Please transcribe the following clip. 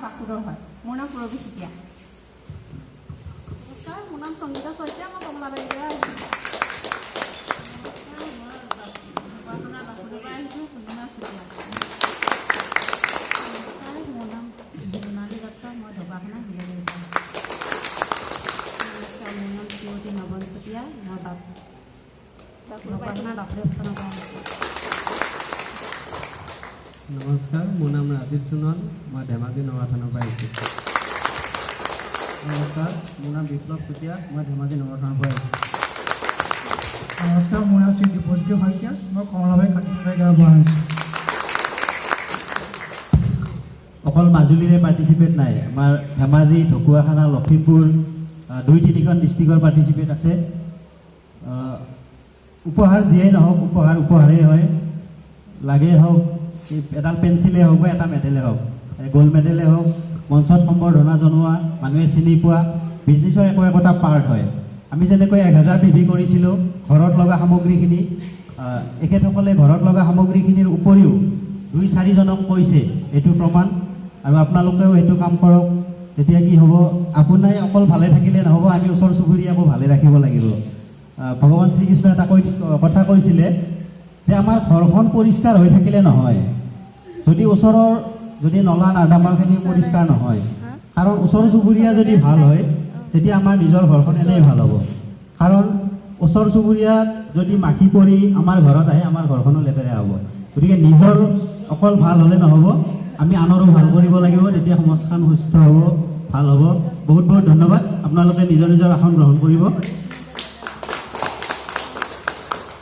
বাকুৰৰ হয়। মোৰ নাম পুৰবী চুতীয়া। নমস্কাৰ, মোৰ নাম সংগীতা শইকীয়া, মই কমলাবাৰীৰ পৰা আহিছোঁ। মোৰ নাম জোনালী দত্ত, মই ঢকুৱাখানা হিলাৰীৰ পৰা আহিছোঁ। নমস্কাৰ, মোৰ নাম শ্ৰীমতী নবন চুতীয়া, মই ঢকুৱাখানা বাপুৰ স্থানৰ পৰা আহিছোঁ। নমস্কাৰ, মোৰ নাম ৰাজীৱ সোণোৱাল, মই ধেমাজি নগা থানৰ পৰা আহিছোঁ। নমস্কাৰ, মোৰ নাম বিপ্লৱ চুতীয়া, মই ধেমাজি নগৰ থানৰ পৰা আহিছোঁ। নমস্কাৰ, মোৰ নাম শ্ৰী দীপজ্যোতি শইকীয়া, মই কমলাবাৰী কাটিমৰা গাঁৱৰ পৰা আহিছোঁ। অকল মাজুলীৰে পাৰ্টিচিপেট নাই, আমাৰ ধেমাজি, ঢকুৱাখানা, লখিমপুৰ 2-3খন ডিষ্ট্ৰিক্টৰ পাৰ্টিচিপেট আছে। উপহাৰ যিয়েই নহওক, উপহাৰেই হয়। লাগেই হওক, এডাল পেঞ্চিলেই হওক বা এটা মেডেলেই হওক, গ'ল্ড মেডেলেই হওক, মঞ্চত সম্বৰ্ধনা জনোৱা, মানুহে চিনি পোৱা, বিজনেছৰ একোটা পাৰ্ট হয়। আমি যেনেকৈ 1000 PV কৰিছিলোঁ ঘৰত লগা সামগ্ৰীখিনি, এখেতসকলে ঘৰত লগা সামগ্ৰীখিনিৰ উপৰিও 2-4জনক কৈছে, এইটো প্ৰমাণ। আৰু আপোনালোকেও এইটো কাম কৰক। তেতিয়া কি হ'ব, আপোনাই অকল ভালে থাকিলে নহ'ব, আমি ওচৰ চুবুৰীয়াকো ভালে ৰাখিব লাগিব। ভগৱান শ্ৰীকৃষ্ণই এটা কথা কৈছিলে যে আমাৰ ঘৰখন পৰিষ্কাৰ হৈ থাকিলে নহয়, যদি ওচৰৰ যদি নলা নৰ্দমাখিনি পৰিষ্কাৰ নহয়, কাৰণ ওচৰ চুবুৰীয়া যদি ভাল হয় তেতিয়া আমাৰ নিজৰ ঘৰখন এনেই ভাল হ'ব। কাৰণ ওচৰ চুবুৰীয়াত যদি মাখি পৰি আমাৰ ঘৰত আহে, আমাৰ ঘৰখনো লেতেৰা হ'ব। গতিকে নিজৰ অকল ভাল হ'লে নহ'ব, আমি আনৰো ভাল কৰিব লাগিব, তেতিয়া সমাজখন সুস্থ হ'ব, ভাল হ'ব। বহুত বহুত ধন্যবাদ। আপোনালোকে নিজৰ নিজৰ আসন গ্ৰহণ কৰিব।